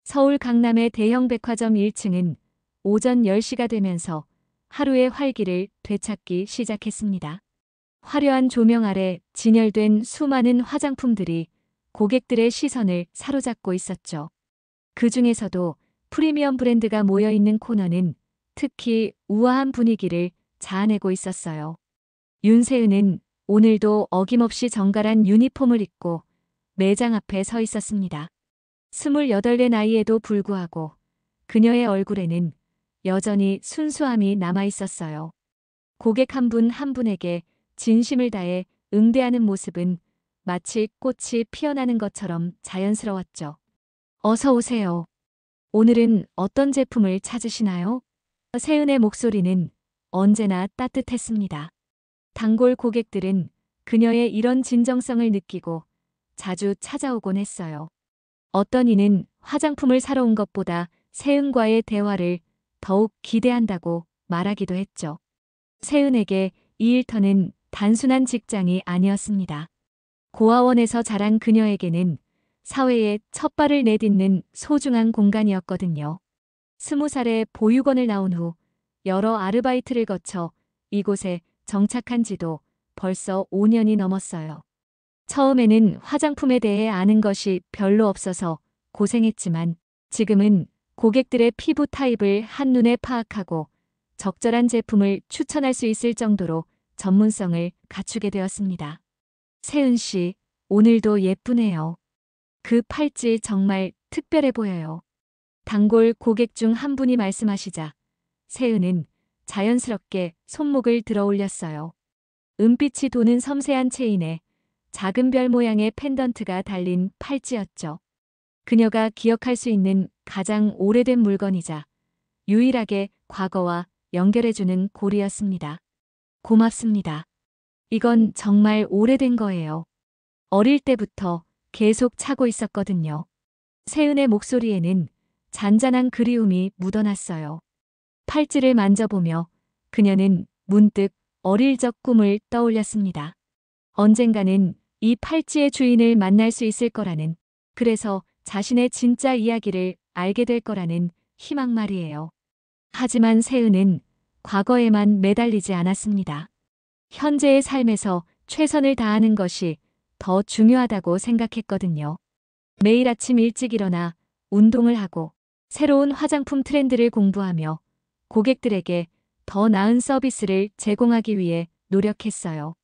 서울 강남의 대형 백화점 1층은 오전 10시가 되면서 하루의 활기를 되찾기 시작했습니다. 화려한 조명 아래 진열된 수많은 화장품들이 고객들의 시선을 사로잡고 있었죠. 그 중에서도 프리미엄 브랜드가 모여 있는 코너는 특히 우아한 분위기를 자아내고 있었어요. 윤세은은 오늘도 어김없이 정갈한 유니폼을 입고 매장 앞에 서 있었습니다. 28의 나이에도 불구하고 그녀의 얼굴에는 여전히 순수함이 남아 있었어요. 고객 한 분 한 분에게 진심을 다해 응대하는 모습은 마치 꽃이 피어나는 것처럼 자연스러웠죠. 어서 오세요. 오늘은 어떤 제품을 찾으시나요? 세은의 목소리는 언제나 따뜻했습니다. 단골 고객들은 그녀의 이런 진정성을 느끼고 자주 찾아오곤 했어요. 어떤 이는 화장품을 사러 온 것보다 세은과의 대화를 더욱 기대한다고 말하기도 했죠. 세은에게 이 일터는 단순한 직장이 아니었습니다. 고아원에서 자란 그녀에게는 사회에 첫 발을 내딛는 소중한 공간이었거든요. 20살에 보육원을 나온 후 여러 아르바이트를 거쳐 이곳에 정착한 지도 벌써 5년이 넘었어요. 처음에는 화장품에 대해 아는 것이 별로 없어서 고생했지만 지금은 고객들의 피부 타입을 한눈에 파악하고 적절한 제품을 추천할 수 있을 정도로 전문성을 갖추게 되었습니다. 세은 씨, 오늘도 예쁘네요. 그 팔찌 정말 특별해 보여요. 단골 고객 중 한 분이 말씀하시자 세은은 자연스럽게 손목을 들어 올렸어요. 은빛이 도는 섬세한 체인에 작은 별 모양의 펜던트가 달린 팔찌였죠. 그녀가 기억할 수 있는 가장 오래된 물건이자 유일하게 과거와 연결해주는 고리였습니다. 고맙습니다. 이건 정말 오래된 거예요. 어릴 때부터 계속 차고 있었거든요. 세은의 목소리에는 잔잔한 그리움이 묻어났어요. 팔찌를 만져보며 그녀는 문득 어릴 적 꿈을 떠올렸습니다. 언젠가는 이 팔찌의 주인을 만날 수 있을 거라는, 그래서 자신의 진짜 이야기를 알게 될 거라는 희망 말이에요. 하지만 세은은 과거에만 매달리지 않았습니다. 현재의 삶에서 최선을 다하는 것이 더 중요하다고 생각했거든요. 매일 아침 일찍 일어나 운동을 하고 새로운 화장품 트렌드를 공부하며 고객들에게 더 나은 서비스를 제공하기 위해 노력했어요.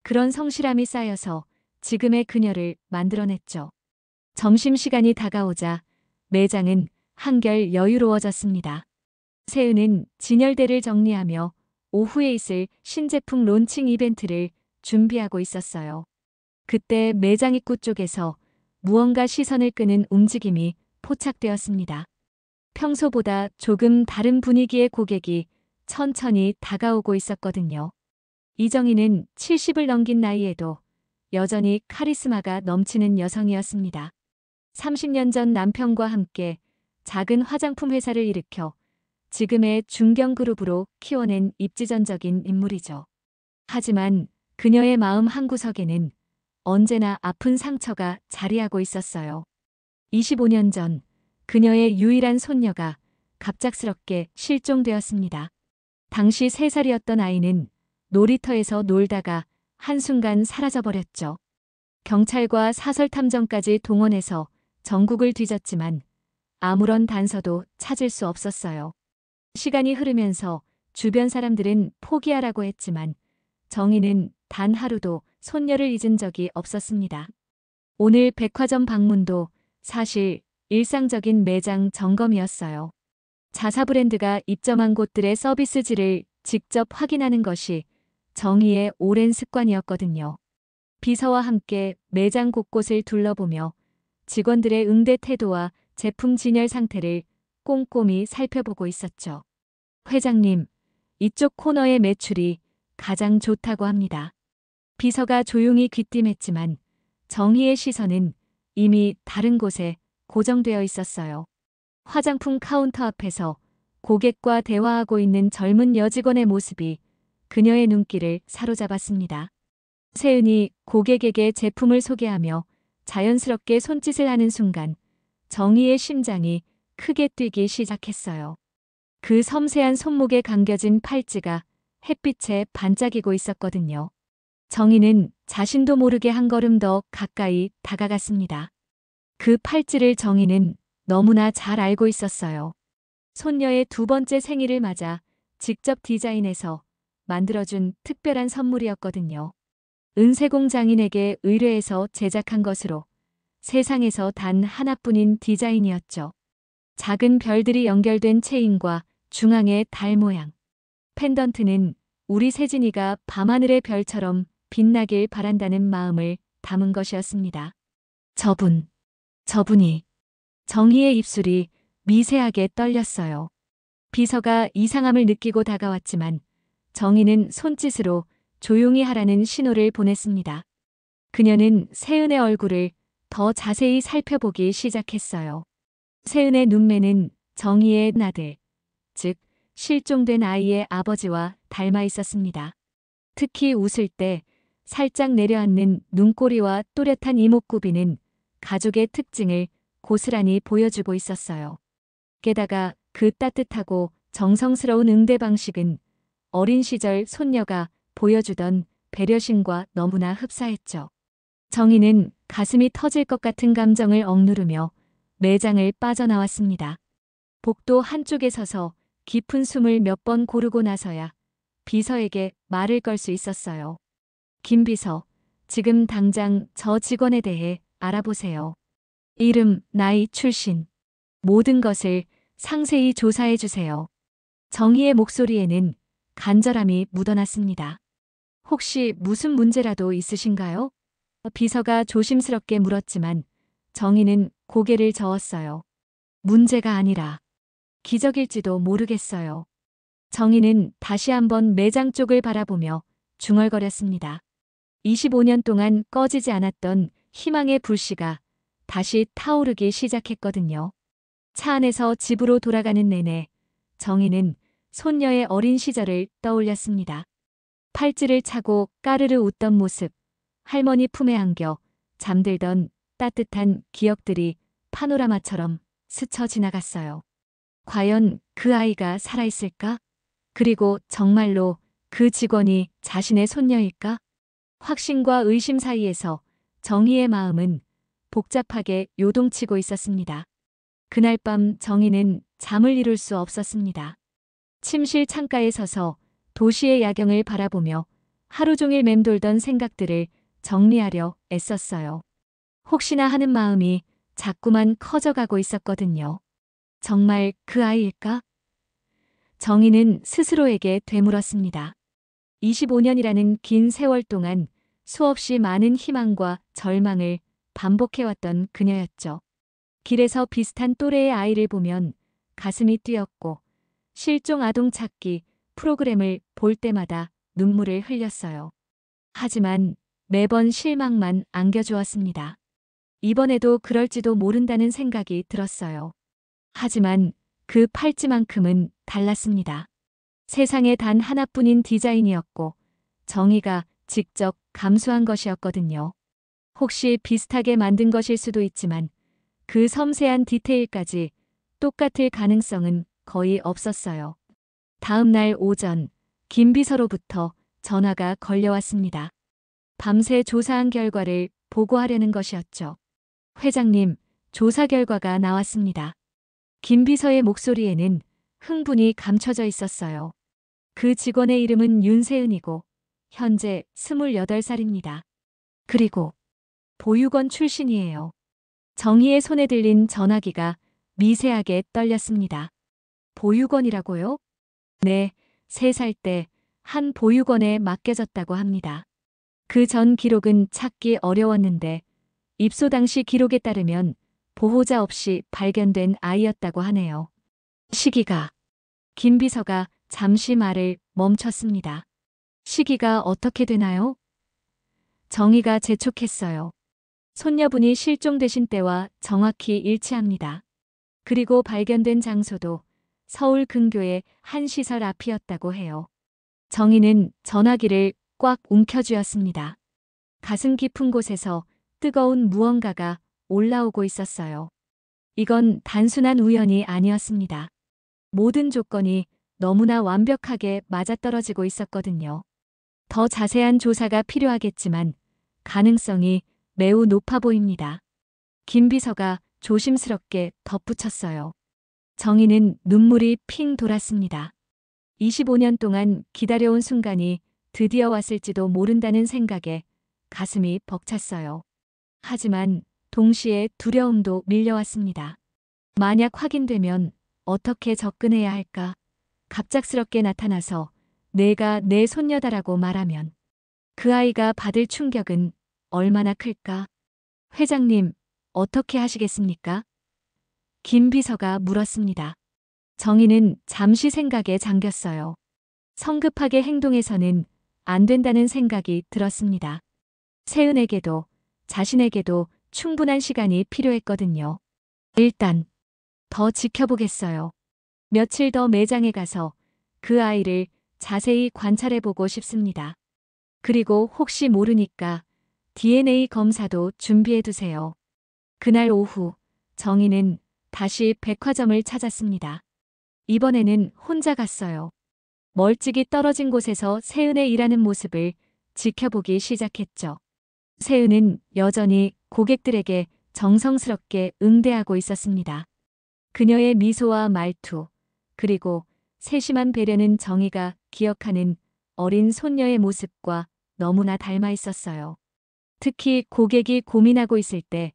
그런 성실함이 쌓여서 지금의 그녀를 만들어냈죠. 점심시간이 다가오자 매장은 한결 여유로워졌습니다. 세은은 진열대를 정리하며 오후에 있을 신제품 론칭 이벤트를 준비하고 있었어요. 그때 매장 입구 쪽에서 무언가 시선을 끄는 움직임이 포착되었습니다. 평소보다 조금 다른 분위기의 고객이 천천히 다가오고 있었거든요. 이정희는 70을 넘긴 나이에도 여전히 카리스마가 넘치는 여성이었습니다. 30년 전 남편과 함께 작은 화장품 회사를 일으켜 지금의 중견그룹으로 키워낸 입지전적인 인물이죠. 하지만 그녀의 마음 한구석에는 언제나 아픈 상처가 자리하고 있었어요. 25년 전 그녀의 유일한 손녀가 갑작스럽게 실종되었습니다. 당시 3살이었던 아이는 놀이터에서 놀다가 한순간 사라져버렸죠. 경찰과 사설탐정까지 동원해서 전국을 뒤졌지만 아무런 단서도 찾을 수 없었어요. 시간이 흐르면서 주변 사람들은 포기하라고 했지만 정희는 단 하루도 손녀를 잊은 적이 없었습니다. 오늘 백화점 방문도 사실 일상적인 매장 점검이었어요. 자사 브랜드가 입점한 곳들의 서비스질을 직접 확인하는 것이 정희의 오랜 습관이었거든요. 비서와 함께 매장 곳곳을 둘러보며 직원들의 응대 태도와 제품 진열 상태를 꼼꼼히 살펴보고 있었죠. 회장님, 이쪽 코너의 매출이 가장 좋다고 합니다. 비서가 조용히 귀띔했지만 정희의 시선은 이미 다른 곳에 고정되어 있었어요. 화장품 카운터 앞에서 고객과 대화하고 있는 젊은 여직원의 모습이 그녀의 눈길을 사로잡았습니다. 세은이 고객에게 제품을 소개하며 자연스럽게 손짓을 하는 순간 정희의 심장이 크게 뛰기 시작했어요. 그 섬세한 손목에 감겨진 팔찌가 햇빛에 반짝이고 있었거든요. 정희는 자신도 모르게 한 걸음 더 가까이 다가갔습니다. 그 팔찌를 정희는 너무나 잘 알고 있었어요. 손녀의 두 번째 생일을 맞아 직접 디자인해서 만들어준 특별한 선물이었거든요. 은세공 장인에게 의뢰해서 제작한 것으로 세상에서 단 하나뿐인 디자인이었죠. 작은 별들이 연결된 체인과 중앙의 달 모양. 펜던트는 우리 세진이가 밤하늘의 별처럼 빛나길 바란다는 마음을 담은 것이었습니다. 저분이. 정희의 입술이 미세하게 떨렸어요. 비서가 이상함을 느끼고 다가왔지만 정희는 손짓으로 조용히 하라는 신호를 보냈습니다. 그녀는 세은의 얼굴을 더 자세히 살펴보기 시작했어요. 세은의 눈매는 정희의 아들, 즉 실종된 아이의 아버지와 닮아 있었습니다. 특히 웃을 때 살짝 내려앉는 눈꼬리와 또렷한 이목구비는 가족의 특징을 고스란히 보여주고 있었어요. 게다가 그 따뜻하고 정성스러운 응대 방식은 어린 시절 손녀가 보여주던 배려심과 너무나 흡사했죠. 정희는 가슴이 터질 것 같은 감정을 억누르며 매장을 빠져나왔습니다. 복도 한쪽에 서서 깊은 숨을 몇 번 고르고 나서야 비서에게 말을 걸 수 있었어요. 김 비서, 지금 당장 저 직원에 대해 알아보세요. 이름, 나이, 출신, 모든 것을 상세히 조사해 주세요. 정희의 목소리에는 간절함이 묻어났습니다. 혹시 무슨 문제라도 있으신가요? 비서가 조심스럽게 물었지만 정희는 고개를 저었어요. 문제가 아니라 기적일지도 모르겠어요. 정희는 다시 한번 매장 쪽을 바라보며 중얼거렸습니다. 25년 동안 꺼지지 않았던 희망의 불씨가 다시 타오르기 시작했거든요. 차 안에서 집으로 돌아가는 내내 정희는 손녀의 어린 시절을 떠올렸습니다. 팔찌를 차고 까르르 웃던 모습, 할머니 품에 안겨 잠들던 따뜻한 기억들이 파노라마처럼 스쳐 지나갔어요. 과연 그 아이가 살아있을까? 그리고 정말로 그 직원이 자신의 손녀일까? 확신과 의심 사이에서 정희의 마음은 복잡하게 요동치고 있었습니다. 그날 밤 정희는 잠을 이룰 수 없었습니다. 침실 창가에 서서 도시의 야경을 바라보며 하루 종일 맴돌던 생각들을 정리하려 애썼어요. 혹시나 하는 마음이 자꾸만 커져가고 있었거든요. 정말 그 아이일까? 정희는 스스로에게 되물었습니다. 25년이라는 긴 세월 동안 수없이 많은 희망과 절망을 반복해왔던 그녀였죠. 길에서 비슷한 또래의 아이를 보면 가슴이 뛰었고 실종 아동 찾기 프로그램을 볼 때마다 눈물을 흘렸어요. 하지만 매번 실망만 안겨주었습니다. 이번에도 그럴지도 모른다는 생각이 들었어요. 하지만 그 팔찌만큼은 달랐습니다. 세상에 단 하나뿐인 디자인이었고 정희가 직접 감수한 것이었거든요. 혹시 비슷하게 만든 것일 수도 있지만 그 섬세한 디테일까지 똑같을 가능성은 거의 없었어요. 다음 날 오전 김 비서로부터 전화가 걸려왔습니다. 밤새 조사한 결과를 보고하려는 것이었죠. 회장님, 조사 결과가 나왔습니다. 김 비서의 목소리에는 흥분이 감춰져 있었어요. 그 직원의 이름은 윤세은이고 현재 28살입니다. 그리고 보육원 출신이에요. 정희의 손에 들린 전화기가 미세하게 떨렸습니다. 보육원이라고요? 네, 3살 때 한 보육원에 맡겨졌다고 합니다. 그 전 기록은 찾기 어려웠는데 입소 당시 기록에 따르면 보호자 없이 발견된 아이였다고 하네요. 시기가. 김 비서가 잠시 말을 멈췄습니다. 시기가 어떻게 되나요? 정희가 재촉했어요. 손녀분이 실종되신 때와 정확히 일치합니다. 그리고 발견된 장소도 서울 근교의 한 시설 앞이었다고 해요. 정희는 전화기를 꽉 움켜쥐었습니다. 가슴 깊은 곳에서 뜨거운 무언가가 올라오고 있었어요. 이건 단순한 우연이 아니었습니다. 모든 조건이 너무나 완벽하게 맞아떨어지고 있었거든요. 더 자세한 조사가 필요하겠지만 가능성이 매우 높아 보입니다. 김 비서가 조심스럽게 덧붙였어요. 정희는 눈물이 핑 돌았습니다. 25년 동안 기다려온 순간이 드디어 왔을지도 모른다는 생각에 가슴이 벅찼어요. 하지만 동시에 두려움도 밀려왔습니다. 만약 확인되면 어떻게 접근해야 할까? 갑작스럽게 나타나서 내가 내 손녀다라고 말하면 그 아이가 받을 충격은 얼마나 클까? 회장님, 어떻게 하시겠습니까? 김 비서가 물었습니다. 정희는 잠시 생각에 잠겼어요. 성급하게 행동해서는 안 된다는 생각이 들었습니다. 세은에게도 자신에게도 충분한 시간이 필요했거든요. 일단 더 지켜보겠어요. 며칠 더 매장에 가서 그 아이를 자세히 관찰해보고 싶습니다. 그리고 혹시 모르니까 DNA 검사도 준비해두세요. 그날 오후 정희는 다시 백화점을 찾았습니다. 이번에는 혼자 갔어요. 멀찍이 떨어진 곳에서 세은의 일하는 모습을 지켜보기 시작했죠. 세은은 여전히 고객들에게 정성스럽게 응대하고 있었습니다. 그녀의 미소와 말투, 그리고 세심한 배려는 정희가 기억하는 어린 손녀의 모습과 너무나 닮아 있었어요. 특히 고객이 고민하고 있을 때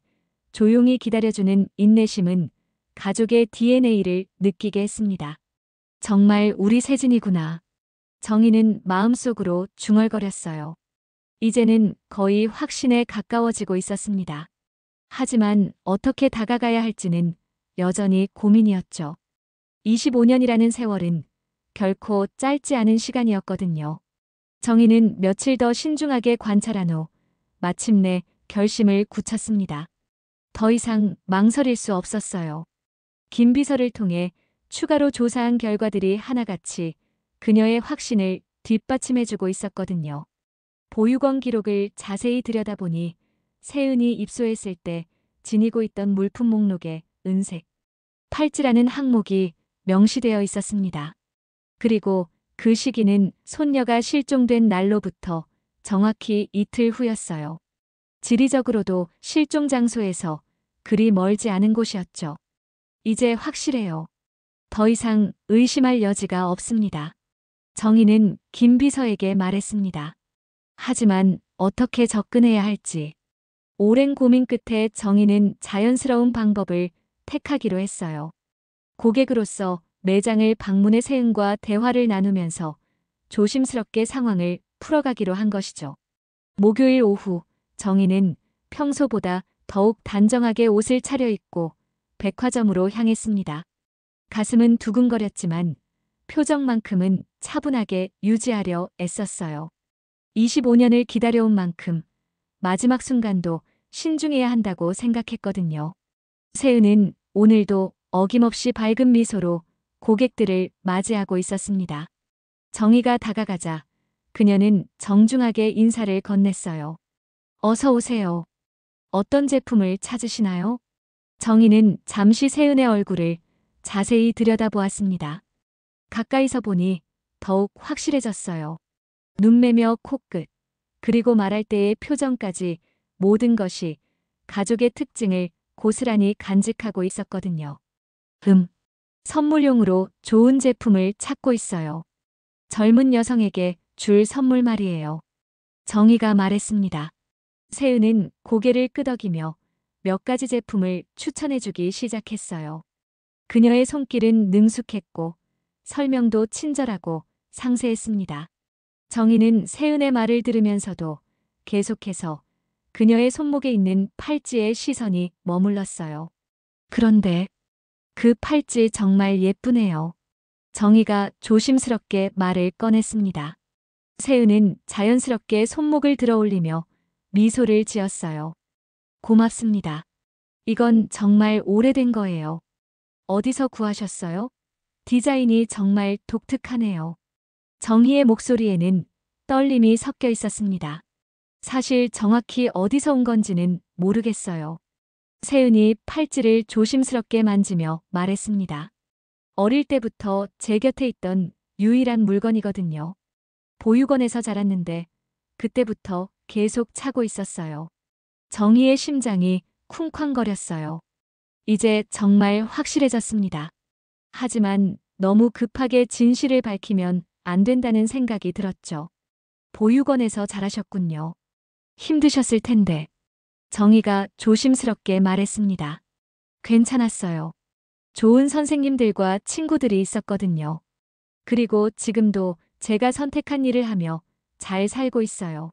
조용히 기다려주는 인내심은 가족의 DNA를 느끼게 했습니다. 정말 우리 세진이구나. 정희는 마음속으로 중얼거렸어요. 이제는 거의 확신에 가까워지고 있었습니다. 하지만 어떻게 다가가야 할지는 여전히 고민이었죠. 25년이라는 세월은 결코 짧지 않은 시간이었거든요. 정희는 며칠 더 신중하게 관찰한 후 마침내 결심을 굳혔습니다. 더 이상 망설일 수 없었어요. 김 비서를 통해 추가로 조사한 결과들이 하나같이 그녀의 확신을 뒷받침해주고 있었거든요. 보유권 기록을 자세히 들여다보니 세은이 입소했을 때 지니고 있던 물품 목록에 은색 팔찌라는 항목이 명시되어 있었습니다. 그리고 그 시기는 손녀가 실종된 날로부터 정확히 이틀 후였어요. 지리적으로도 실종 장소에서 그리 멀지 않은 곳이었죠. 이제 확실해요. 더 이상 의심할 여지가 없습니다. 정희는 김 비서에게 말했습니다. 하지만 어떻게 접근해야 할지. 오랜 고민 끝에 정희는 자연스러운 방법을 택하기로 했어요. 고객으로서 매장을 방문해 세은과 대화를 나누면서 조심스럽게 상황을 풀어가기로 한 것이죠. 목요일 오후 정희는 평소보다 더욱 단정하게 옷을 차려입고 백화점으로 향했습니다. 가슴은 두근거렸지만 표정만큼은 차분하게 유지하려 애썼어요. 25년을 기다려온 만큼 마지막 순간도 신중해야 한다고 생각했거든요. 세은은 오늘도 어김없이 밝은 미소로 고객들을 맞이하고 있었습니다. 정희가 다가가자 그녀는 정중하게 인사를 건넸어요. 어서 오세요. 어떤 제품을 찾으시나요? 정희는 잠시 세은의 얼굴을 자세히 들여다보았습니다. 가까이서 보니 더욱 확실해졌어요. 눈매며 코끝, 그리고 말할 때의 표정까지 모든 것이 가족의 특징을 고스란히 간직하고 있었거든요. 선물용으로 좋은 제품을 찾고 있어요. 젊은 여성에게 줄 선물 말이에요. 정희가 말했습니다. 세은은 고개를 끄덕이며 몇 가지 제품을 추천해주기 시작했어요. 그녀의 손길은 능숙했고 설명도 친절하고 상세했습니다. 정희는 세은의 말을 들으면서도 계속해서 그녀의 손목에 있는 팔찌에 시선이 머물렀어요. 그런데 그 팔찌 정말 예쁘네요. 정희가 조심스럽게 말을 꺼냈습니다. 세은은 자연스럽게 손목을 들어올리며 미소를 지었어요. 고맙습니다. 이건 정말 오래된 거예요. 어디서 구하셨어요? 디자인이 정말 독특하네요. 정희의 목소리에는 떨림이 섞여 있었습니다. 사실 정확히 어디서 온 건지는 모르겠어요. 세은이 팔찌를 조심스럽게 만지며 말했습니다. 어릴 때부터 제 곁에 있던 유일한 물건이거든요. 보육원에서 자랐는데 그때부터 계속 차고 있었어요. 정희의 심장이 쿵쾅거렸어요. 이제 정말 확실해졌습니다. 하지만 너무 급하게 진실을 밝히면 안 된다는 생각이 들었죠. 보육원에서 자라셨군요. 힘드셨을 텐데. 정희가 조심스럽게 말했습니다. 괜찮았어요. 좋은 선생님들과 친구들이 있었거든요. 그리고 지금도 제가 선택한 일을 하며 잘 살고 있어요.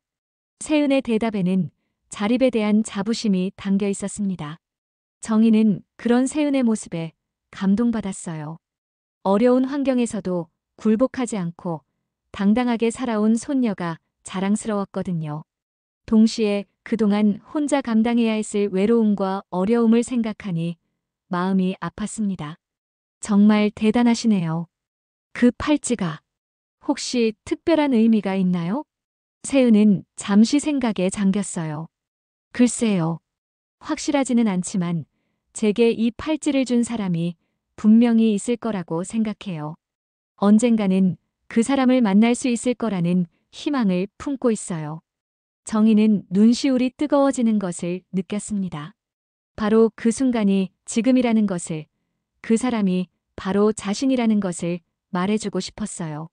세은의 대답에는 자립에 대한 자부심이 담겨 있었습니다. 정희는 그런 세은의 모습에 감동받았어요. 어려운 환경에서도 굴복하지 않고 당당하게 살아온 손녀가 자랑스러웠거든요. 동시에 그동안 혼자 감당해야 했을 외로움과 어려움을 생각하니 마음이 아팠습니다. 정말 대단하시네요. 그 팔찌가 혹시 특별한 의미가 있나요? 세은은 잠시 생각에 잠겼어요. 글쎄요. 확실하지는 않지만 제게 이 팔찌를 준 사람이 분명히 있을 거라고 생각해요. 언젠가는 그 사람을 만날 수 있을 거라는 희망을 품고 있어요. 정희는 눈시울이 뜨거워지는 것을 느꼈습니다. 바로 그 순간이 지금이라는 것을, 그 사람이 바로 자신이라는 것을 말해주고 싶었어요.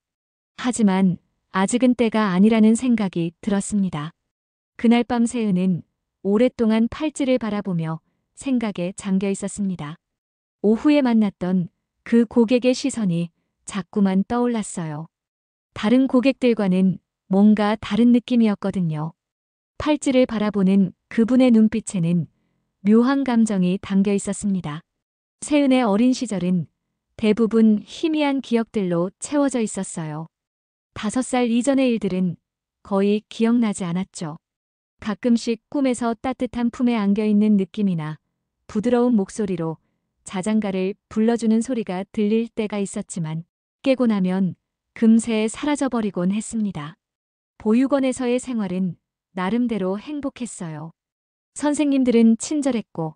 하지만 아직은 때가 아니라는 생각이 들었습니다. 그날 밤 세은은 오랫동안 팔찌를 바라보며 생각에 잠겨 있었습니다. 오후에 만났던 그 고객의 시선이 자꾸만 떠올랐어요. 다른 고객들과는 뭔가 다른 느낌이었거든요. 팔찌를 바라보는 그분의 눈빛에는 묘한 감정이 담겨 있었습니다. 세은의 어린 시절은 대부분 희미한 기억들로 채워져 있었어요. 5살 이전의 일들은 거의 기억나지 않았죠. 가끔씩 꿈에서 따뜻한 품에 안겨있는 느낌이나 부드러운 목소리로 자장가를 불러주는 소리가 들릴 때가 있었지만 깨고 나면 금세 사라져버리곤 했습니다. 보육원에서의 생활은 나름대로 행복했어요. 선생님들은 친절했고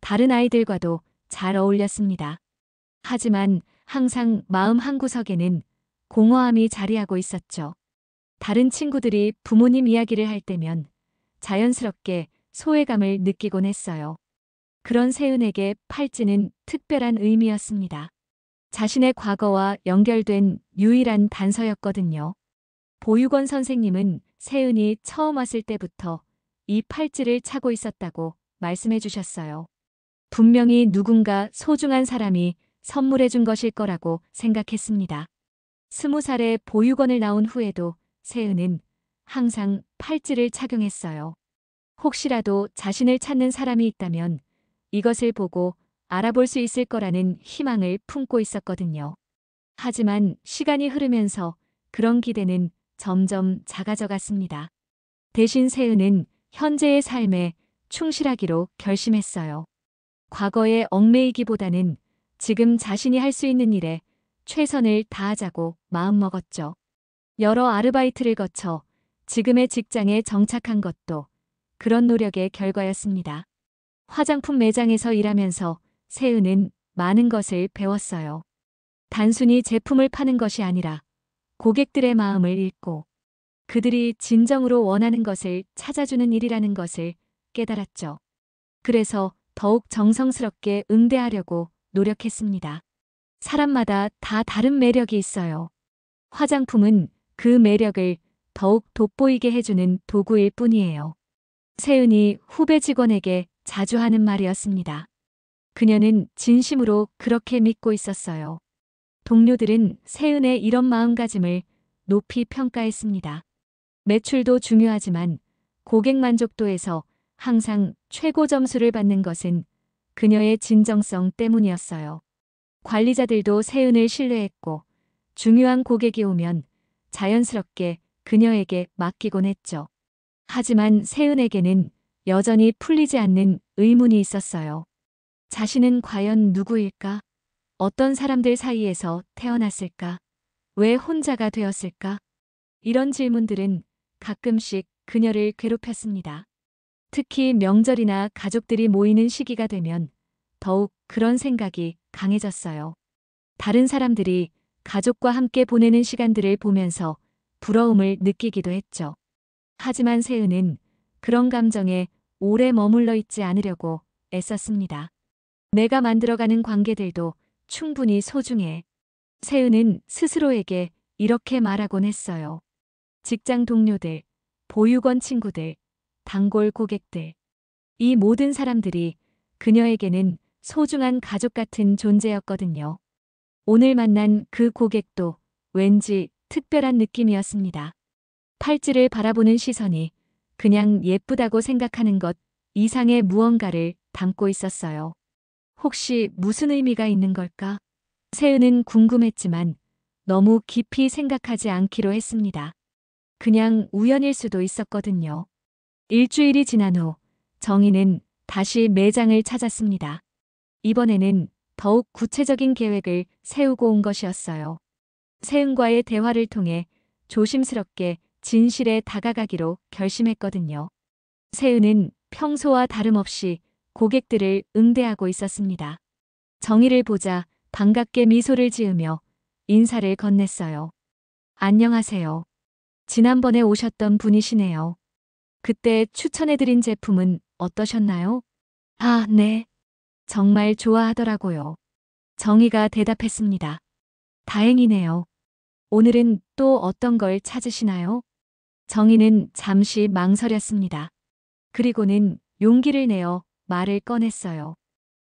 다른 아이들과도 잘 어울렸습니다. 하지만 항상 마음 한구석에는 공허함이 자리하고 있었죠. 다른 친구들이 부모님 이야기를 할 때면 자연스럽게 소외감을 느끼곤 했어요. 그런 세은에게 팔찌는 특별한 의미였습니다. 자신의 과거와 연결된 유일한 단서였거든요. 보육원 선생님은 세은이 처음 왔을 때부터 이 팔찌를 차고 있었다고 말씀해 주셨어요. 분명히 누군가 소중한 사람이 선물해 준 것일 거라고 생각했습니다. 20살에 보육원을 나온 후에도 세은은 항상 팔찌를 착용했어요. 혹시라도 자신을 찾는 사람이 있다면 이것을 보고 알아볼 수 있을 거라는 희망을 품고 있었거든요. 하지만 시간이 흐르면서 그런 기대는 점점 작아져 갔습니다. 대신 세은은 현재의 삶에 충실하기로 결심했어요. 과거에 얽매이기보다는 지금 자신이 할 수 있는 일에 최선을 다하자고 마음먹었죠. 여러 아르바이트를 거쳐 지금의 직장에 정착한 것도 그런 노력의 결과였습니다. 화장품 매장에서 일하면서 세은은 많은 것을 배웠어요. 단순히 제품을 파는 것이 아니라 고객들의 마음을 읽고 그들이 진정으로 원하는 것을 찾아주는 일이라는 것을 깨달았죠. 그래서 더욱 정성스럽게 응대하려고 노력했습니다. 사람마다 다 다른 매력이 있어요. 화장품은 그 매력을 더욱 돋보이게 해주는 도구일 뿐이에요. 세은이 후배 직원에게 자주 하는 말이었습니다. 그녀는 진심으로 그렇게 믿고 있었어요. 동료들은 세은의 이런 마음가짐을 높이 평가했습니다. 매출도 중요하지만 고객 만족도에서 항상 최고 점수를 받는 것은 그녀의 진정성 때문이었어요. 관리자들도 세은을 신뢰했고 중요한 고객이 오면 자연스럽게 그녀에게 맡기곤 했죠. 하지만 세은에게는 여전히 풀리지 않는 의문이 있었어요. 자신은 과연 누구일까? 어떤 사람들 사이에서 태어났을까? 왜 혼자가 되었을까? 이런 질문들은 가끔씩 그녀를 괴롭혔습니다. 특히 명절이나 가족들이 모이는 시기가 되면 더욱 그런 생각이 강해졌어요. 다른 사람들이 가족과 함께 보내는 시간들을 보면서 부러움을 느끼기도 했죠. 하지만 세은은 그런 감정에 오래 머물러 있지 않으려고 애썼습니다. 내가 만들어가는 관계들도 충분히 소중해. 세은은 스스로에게 이렇게 말하곤 했어요. 직장 동료들, 보육원 친구들, 단골 고객들. 이 모든 사람들이 그녀에게는 소중한 가족 같은 존재였거든요. 오늘 만난 그 고객도 왠지 특별한 느낌이었습니다. 팔찌를 바라보는 시선이 그냥 예쁘다고 생각하는 것 이상의 무언가를 담고 있었어요. 혹시 무슨 의미가 있는 걸까? 세은은 궁금했지만 너무 깊이 생각하지 않기로 했습니다. 그냥 우연일 수도 있었거든요. 일주일이 지난 후 정희는 다시 매장을 찾았습니다. 이번에는 더욱 구체적인 계획을 세우고 온 것이었어요. 세은과의 대화를 통해 조심스럽게 진실에 다가가기로 결심했거든요. 세은은 평소와 다름없이 고객들을 응대하고 있었습니다. 정희를 보자 반갑게 미소를 지으며 인사를 건넸어요. 안녕하세요. 지난번에 오셨던 분이시네요. 그때 추천해드린 제품은 어떠셨나요? 아, 네. 정말 좋아하더라고요. 정희가 대답했습니다. 다행이네요. 오늘은 또 어떤 걸 찾으시나요? 정희는 잠시 망설였습니다. 그리고는 용기를 내어 말을 꺼냈어요.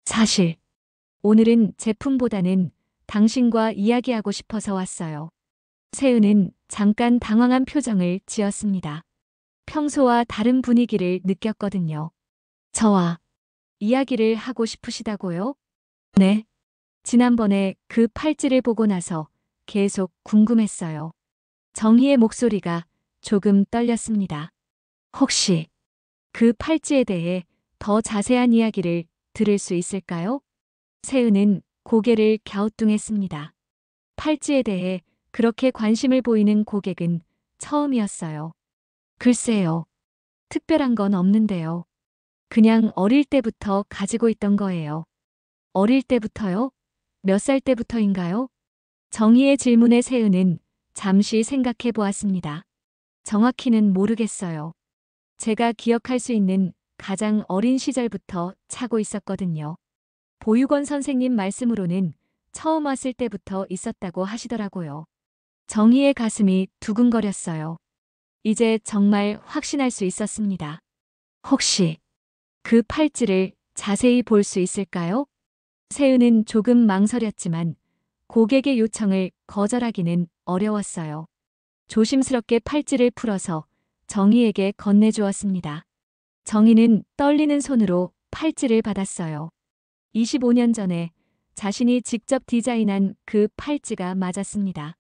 사실, 오늘은 제품보다는 당신과 이야기하고 싶어서 왔어요. 세은은 잠깐 당황한 표정을 지었습니다. 평소와 다른 분위기를 느꼈거든요. 저와 이야기를 하고 싶으시다고요? 네. 지난번에 그 팔찌를 보고 나서 계속 궁금했어요. 정희의 목소리가 조금 떨렸습니다. 혹시 그 팔찌에 대해 더 자세한 이야기를 들을 수 있을까요? 세은은 고개를 갸우뚱했습니다. 팔찌에 대해 그렇게 관심을 보이는 고객은 처음이었어요. 글쎄요. 특별한 건 없는데요. 그냥 어릴 때부터 가지고 있던 거예요. 어릴 때부터요? 몇 살 때부터인가요? 정희의 질문에 세은은 잠시 생각해 보았습니다. 정확히는 모르겠어요. 제가 기억할 수 있는 가장 어린 시절부터 차고 있었거든요. 보육원 선생님 말씀으로는 처음 왔을 때부터 있었다고 하시더라고요. 정희의 가슴이 두근거렸어요. 이제 정말 확신할 수 있었습니다. 혹시 그 팔찌를 자세히 볼 수 있을까요? 세은은 조금 망설였지만 고객의 요청을 거절하기는 어려웠어요. 조심스럽게 팔찌를 풀어서 정희에게 건네주었습니다. 정희는 떨리는 손으로 팔찌를 받았어요. 25년 전에 자신이 직접 디자인한 그 팔찌가 맞았습니다.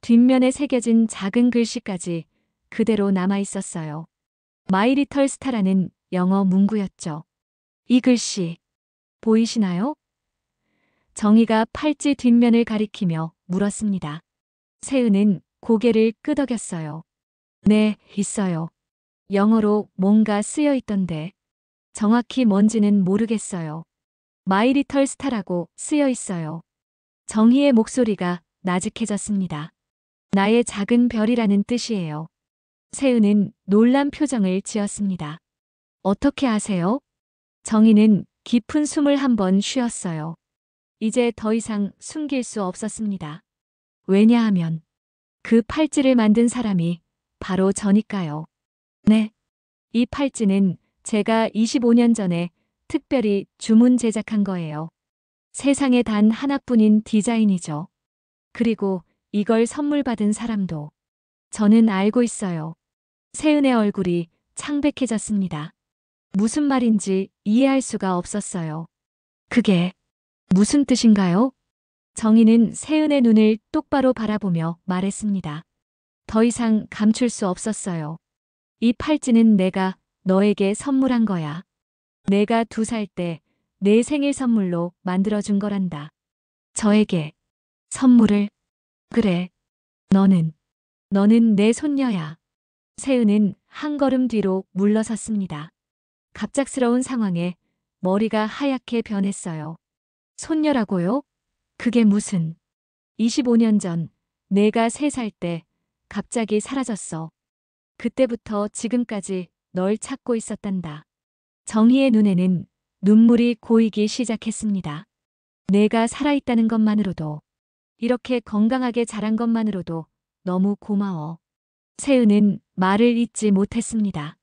뒷면에 새겨진 작은 글씨까지 그대로 남아 있었어요. 마이 리털 스타라는 영어 문구였죠. 이 글씨 보이시나요? 정희가 팔찌 뒷면을 가리키며 물었습니다. 세은은 고개를 끄덕였어요. 네, 있어요. 영어로 뭔가 쓰여 있던데 정확히 뭔지는 모르겠어요. 마이 리털 스타라고 쓰여 있어요. 정희의 목소리가 나직해졌습니다. 나의 작은 별이라는 뜻이에요. 세은은 놀란 표정을 지었습니다. 어떻게 아세요? 정희는 깊은 숨을 한번 쉬었어요. 이제 더 이상 숨길 수 없었습니다. 왜냐하면 그 팔찌를 만든 사람이 바로 저니까요. 네. 이 팔찌는 제가 25년 전에 특별히 주문 제작한 거예요. 세상에 단 하나뿐인 디자인이죠. 그리고 이걸 선물 받은 사람도 저는 알고 있어요. 세은의 얼굴이 창백해졌습니다. 무슨 말인지 이해할 수가 없었어요. 그게 무슨 뜻인가요? 정희는 세은의 눈을 똑바로 바라보며 말했습니다. 더 이상 감출 수 없었어요. 이 팔찌는 내가 너에게 선물한 거야. 내가 2살 때 내 생일 선물로 만들어준 거란다. 저에게 선물을? 그래. 너는 내 손녀야. 세은은 한 걸음 뒤로 물러섰습니다. 갑작스러운 상황에 머리가 하얗게 변했어요. 손녀라고요? 그게 무슨... 25년 전 내가 3살 때 갑자기 사라졌어. 그때부터 지금까지 널 찾고 있었단다. 정희의 눈에는 눈물이 고이기 시작했습니다. 내가 살아있다는 것만으로도, 이렇게 건강하게 자란 것만으로도 너무 고마워. 세은은 말을 잇지 못했습니다.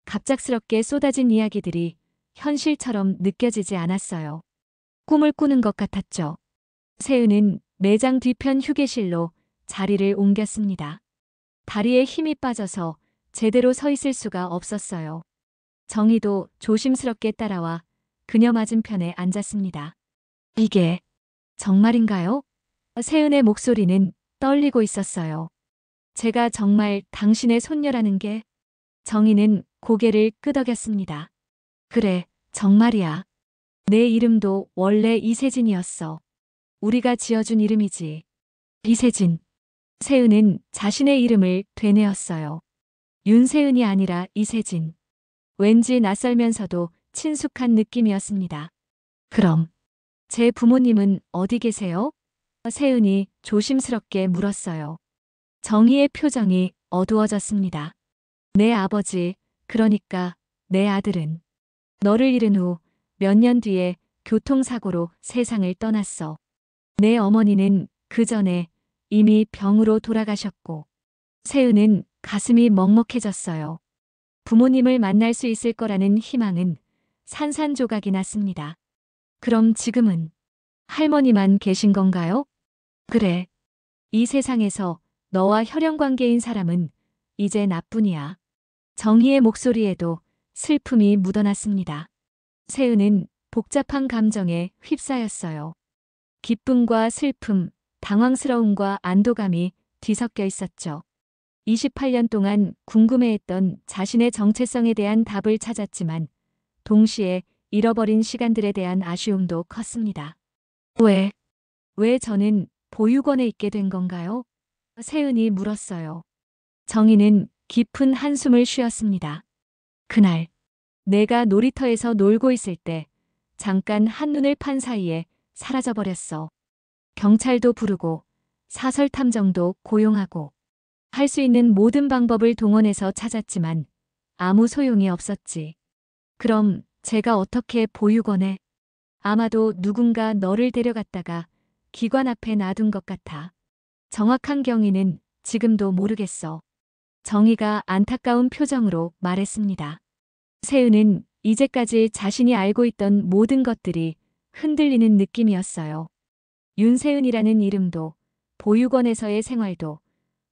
갑작스럽게 쏟아진 이야기들이 현실처럼 느껴지지 않았어요. 꿈을 꾸는 것 같았죠. 세은은 매장 뒤편 휴게실로 자리를 옮겼습니다. 다리에 힘이 빠져서 제대로 서 있을 수가 없었어요. 정희도 조심스럽게 따라와 그녀 맞은편에 앉았습니다. 이게 정말인가요? 세은의 목소리는 떨리고 있었어요. 제가 정말 당신의 손녀라는 게... 정희는 고개를 끄덕였습니다. 그래, 정말이야. 내 이름도 원래 이세진이었어. 우리가 지어준 이름이지. 이세진. 세은은 자신의 이름을 되뇌었어요. 윤세은이 아니라 이세진. 왠지 낯설면서도 친숙한 느낌이었습니다. 그럼 제 부모님은 어디 계세요? 세은이 조심스럽게 물었어요. 정희의 표정이 어두워졌습니다. 내 아버지, 그러니까 내 아들은 너를 잃은 후 몇 년 뒤에 교통사고로 세상을 떠났어. 내 어머니는 그 전에 이미 병으로 돌아가셨고. 세은은 가슴이 먹먹해졌어요. 부모님을 만날 수 있을 거라는 희망은 산산조각이 났습니다. 그럼 지금은 할머니만 계신 건가요? 그래. 이 세상에서 너와 혈연관계인 사람은 이제 나뿐이야. 정희의 목소리에도 슬픔이 묻어났습니다. 세은은 복잡한 감정에 휩싸였어요. 기쁨과 슬픔, 당황스러움과 안도감이 뒤섞여 있었죠. 28년 동안 궁금해했던 자신의 정체성에 대한 답을 찾았지만 동시에 잃어버린 시간들에 대한 아쉬움도 컸습니다. 왜 저는 보육원에 있게 된 건가요? 세은이 물었어요. 정희는 깊은 한숨을 쉬었습니다. 그날 내가 놀이터에서 놀고 있을 때 잠깐 한눈을 판 사이에 사라져버렸어. 경찰도 부르고 사설탐정도 고용하고 할 수 있는 모든 방법을 동원해서 찾았지만 아무 소용이 없었지. 그럼 제가 어떻게 보육원에... 아마도 누군가 너를 데려갔다가 기관 앞에 놔둔 것 같아. 정확한 경위는 지금도 모르겠어. 정희가 안타까운 표정으로 말했습니다. 세은은 이제까지 자신이 알고 있던 모든 것들이 흔들리는 느낌이었어요. 윤세은이라는 이름도, 보육원에서의 생활도,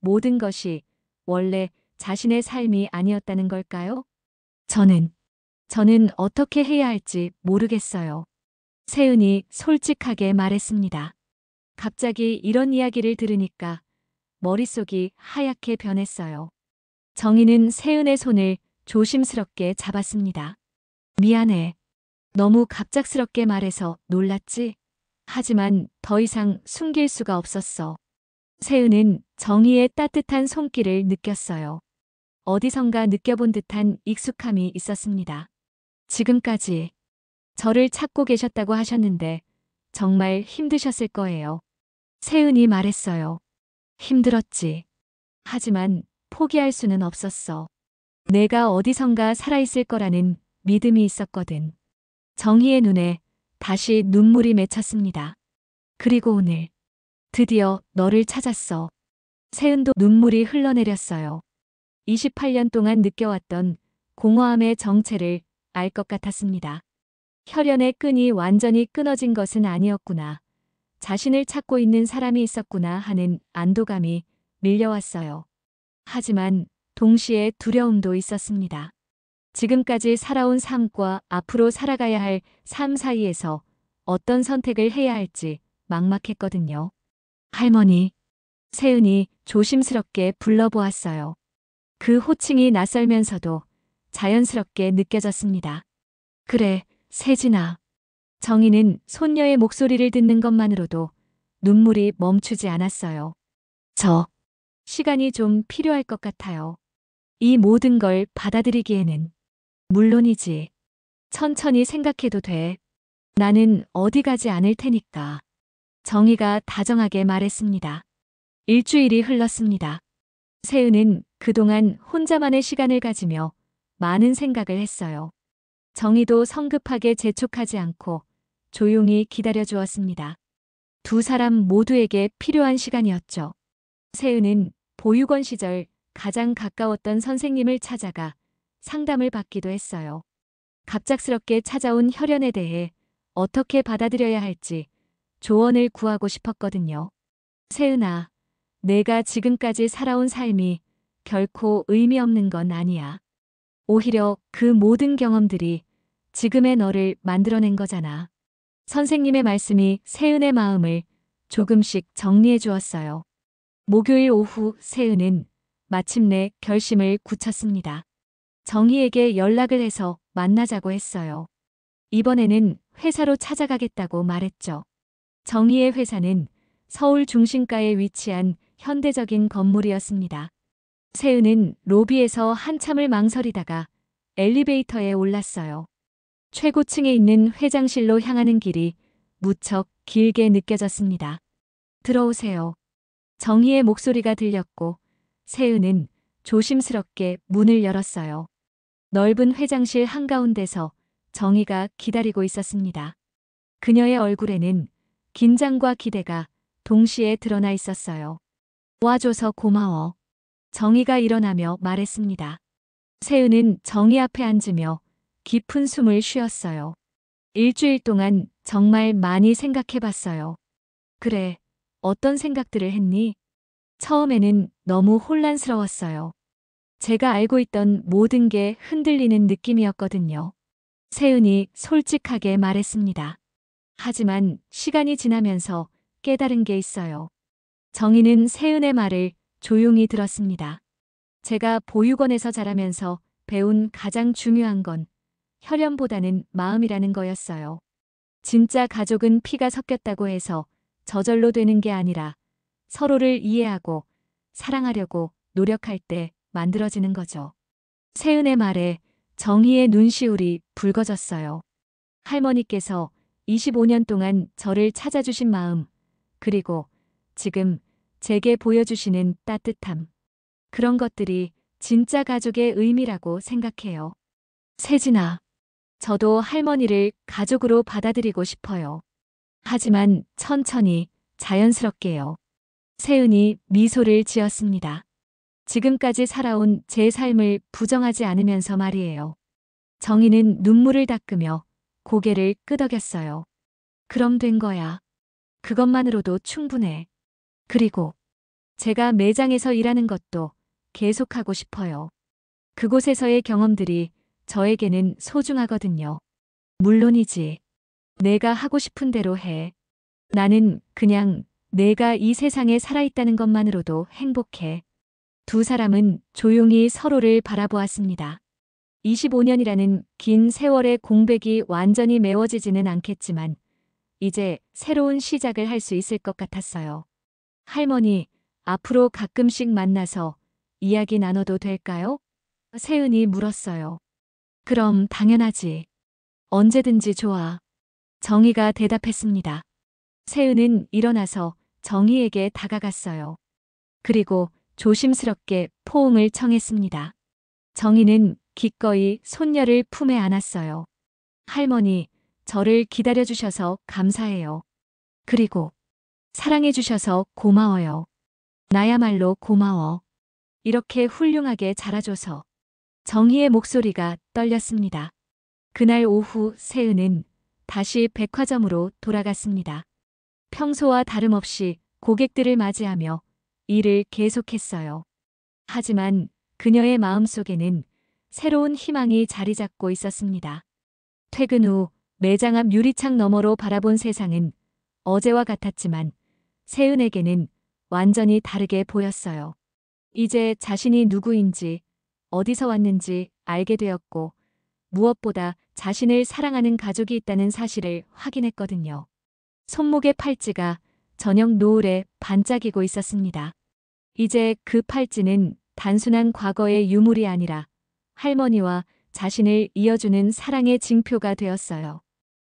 모든 것이 원래 자신의 삶이 아니었다는 걸까요? 저는 어떻게 해야 할지 모르겠어요. 세은이 솔직하게 말했습니다. 갑자기 이런 이야기를 들으니까 머릿속이 하얗게 변했어요. 정희는 세은의 손을 조심스럽게 잡았습니다. 미안해. 너무 갑작스럽게 말해서 놀랐지? 하지만 더 이상 숨길 수가 없었어. 세은은 정희의 따뜻한 손길을 느꼈어요. 어디선가 느껴본 듯한 익숙함이 있었습니다. 지금까지 저를 찾고 계셨다고 하셨는데 정말 힘드셨을 거예요. 세은이 말했어요. 힘들었지. 하지만 포기할 수는 없었어. 내가 어디선가 살아있을 거라는 믿음이 있었거든. 정희의 눈에 다시 눈물이 맺혔습니다. 그리고 오늘 드디어 너를 찾았어. 세은도 눈물이 흘러내렸어요. 28년 동안 느껴왔던 공허함의 정체를 알 것 같았습니다. 혈연의 끈이 완전히 끊어진 것은 아니었구나. 자신을 찾고 있는 사람이 있었구나 하는 안도감이 밀려왔어요. 하지만 동시에 두려움도 있었습니다. 지금까지 살아온 삶과 앞으로 살아가야 할 삶 사이에서 어떤 선택을 해야 할지 막막했거든요. 할머니. 세은이 조심스럽게 불러보았어요. 그 호칭이 낯설면서도 자연스럽게 느껴졌습니다. 그래, 세진아. 정희는 손녀의 목소리를 듣는 것만으로도 눈물이 멈추지 않았어요. 시간이 좀 필요할 것 같아요. 이 모든 걸 받아들이기에는. 물론이지. 천천히 생각해도 돼. 나는 어디 가지 않을 테니까. 정희가 다정하게 말했습니다. 일주일이 흘렀습니다. 세은은 그동안 혼자만의 시간을 가지며 많은 생각을 했어요. 정희도 성급하게 재촉하지 않고 조용히 기다려 주었습니다. 두 사람 모두에게 필요한 시간이었죠. 세은은 보육원 시절 가장 가까웠던 선생님을 찾아가 상담을 받기도 했어요. 갑작스럽게 찾아온 혈연에 대해 어떻게 받아들여야 할지 조언을 구하고 싶었거든요. 세은아, 내가 지금까지 살아온 삶이 결코 의미 없는 건 아니야. 오히려 그 모든 경험들이 지금의 너를 만들어낸 거잖아. 선생님의 말씀이 세은의 마음을 조금씩 정리해 주었어요. 목요일 오후 세은은 마침내 결심을 굳혔습니다. 정희에게 연락을 해서 만나자고 했어요. 이번에는 회사로 찾아가겠다고 말했죠. 정희의 회사는 서울 중심가에 위치한 현대적인 건물이었습니다. 세은은 로비에서 한참을 망설이다가 엘리베이터에 올랐어요. 최고층에 있는 회장실로 향하는 길이 무척 길게 느껴졌습니다. 들어오세요. 정희의 목소리가 들렸고 세은은 조심스럽게 문을 열었어요. 넓은 회장실 한가운데서 정희가 기다리고 있었습니다. 그녀의 얼굴에는 긴장과 기대가 동시에 드러나 있었어요. 와줘서 고마워. 정희가 일어나며 말했습니다. 세은은 정희 앞에 앉으며 깊은 숨을 쉬었어요. 일주일 동안 정말 많이 생각해봤어요. 그래, 어떤 생각들을 했니? 처음에는 너무 혼란스러웠어요. 제가 알고 있던 모든 게 흔들리는 느낌이었거든요. 세은이 솔직하게 말했습니다. 하지만 시간이 지나면서 깨달은 게 있어요. 정희는 세은의 말을 조용히 들었습니다. 제가 보육원에서 자라면서 배운 가장 중요한 건 혈연보다는 마음이라는 거였어요. 진짜 가족은 피가 섞였다고 해서 저절로 되는 게 아니라 서로를 이해하고 사랑하려고 노력할 때 만들어지는 거죠. 세은의 말에 정희의 눈시울이 붉어졌어요. 할머니께서 25년 동안 저를 찾아주신 마음, 그리고 지금 제게 보여주시는 따뜻함. 그런 것들이 진짜 가족의 의미라고 생각해요. 세진아, 저도 할머니를 가족으로 받아들이고 싶어요. 하지만 천천히, 자연스럽게요. 세은이 미소를 지었습니다. 지금까지 살아온 제 삶을 부정하지 않으면서 말이에요. 정희는 눈물을 닦으며 고개를 끄덕였어요. 그럼 된 거야. 그것만으로도 충분해. 그리고 제가 매장에서 일하는 것도 계속하고 싶어요. 그곳에서의 경험들이 저에게는 소중하거든요. 물론이지. 내가 하고 싶은 대로 해. 나는 그냥 내가 이 세상에 살아있다는 것만으로도 행복해. 두 사람은 조용히 서로를 바라보았습니다. 25년이라는 긴 세월의 공백이 완전히 메워지지는 않겠지만 이제 새로운 시작을 할 수 있을 것 같았어요. 할머니, 앞으로 가끔씩 만나서 이야기 나눠도 될까요? 세은이 물었어요. 그럼 당연하지. 언제든지 좋아. 정희가 대답했습니다. 세은은 일어나서 정희에게 다가갔어요. 그리고 조심스럽게 포옹을 청했습니다. 정희는 기꺼이 손녀를 품에 안았어요. 할머니, 저를 기다려주셔서 감사해요. 그리고 사랑해주셔서 고마워요. 나야말로 고마워. 이렇게 훌륭하게 자라줘서. 정희의 목소리가 떨렸습니다. 그날 오후 세은은 다시 백화점으로 돌아갔습니다. 평소와 다름없이 고객들을 맞이하며 일을 계속했어요. 하지만 그녀의 마음속에는 새로운 희망이 자리 잡고 있었습니다. 퇴근 후 매장 앞 유리창 너머로 바라본 세상은 어제와 같았지만 세은에게는 완전히 다르게 보였어요. 이제 자신이 누구인지, 어디서 왔는지 알게 되었고 무엇보다 자신을 사랑하는 가족이 있다는 사실을 확인했거든요. 손목의 팔찌가 저녁 노을에 반짝이고 있었습니다. 이제 그 팔찌는 단순한 과거의 유물이 아니라 할머니와 자신을 이어주는 사랑의 징표가 되었어요.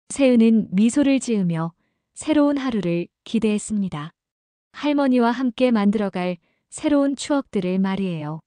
세은은 미소를 지으며 새로운 하루를 기대했습니다. 할머니와 함께 만들어갈 새로운 추억들을 말이에요.